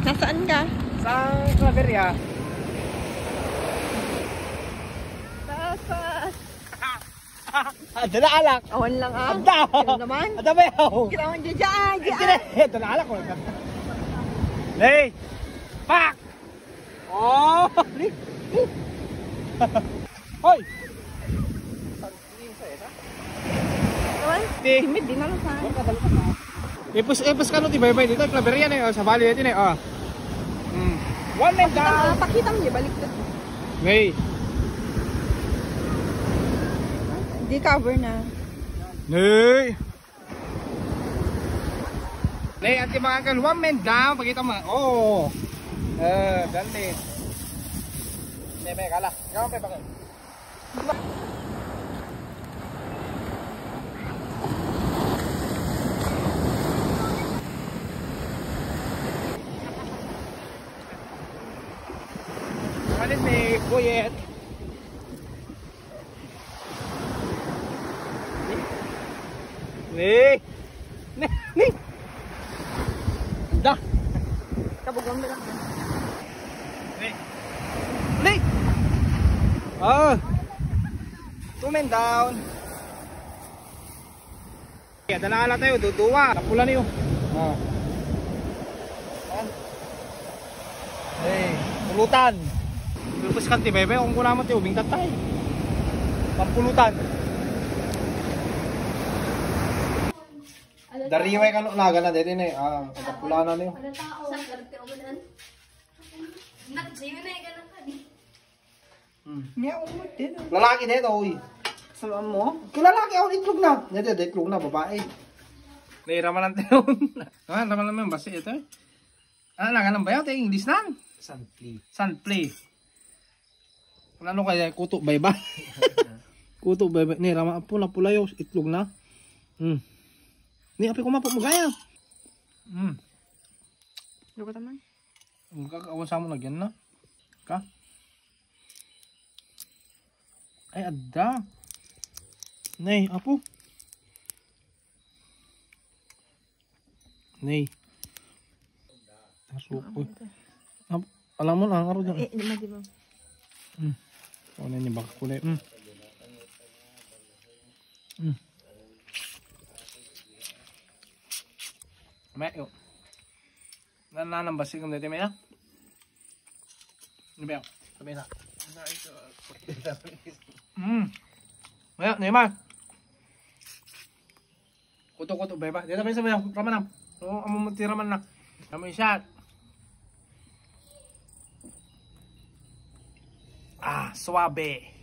Nasaan ka? Sa Claveria. Ada na alak. Awan lang ah. Ada. Ano naman? Ada ba yaw? Kailangan dyan. Ito na alak ko. Hey! Pak! Oh! Hoy! Awan? Timid din na lang sa akin. Ipus ka no, tibay-bay dito. Claveria na yun. Sa valley natin eh. Oh. One man down! Pakita mo niya, balik ka. Hey! Di cover na. Hey! Hey, at mga kan, one man down. Pakita mo. Oh! Dali. May kala. Ikaw may bakit? Alis ni Kuyet. Nih. Nih. Dah. Kabugam na lang. Nih. Nih. Oh. 2 men down. Ya, dala ala tayo, duduwa. Tapula niyo. Oh. Hey, pulutan. Pulpus kan ti bebe, kung kuna mo ti ubing tatay. Pampulutan. Dariway kan naga na dito ni kapula na niyo. Niya umot din. Lalaki dito oy. Salam mo? Lalaki ako itlog na. Dito itlog na babae. Naira man ang taon. Ah, naman naman basi ito. Ah, naga nang bayaw tay English nan. Sunplay. Ano kaya kuto bayba? Kuto bayba ni rama pula yo itlog na. Ni api ko mapamagaya. Lugo taman. Kakawan sa mo lagyan na. Ka? Ay ada. Nay, apo. Nay. Tasuko. Alam mo na ang aro dyan. Di ba? Ano niya baka kulay. Mayo. Nananambasi kung dito maya. Ano ba? Sabi na. Maya, Neymar. Kuto-kuto ba? Dito ba sa maya? Raman na. Oo, among tiraman na. Kami shot. Ah, suabe.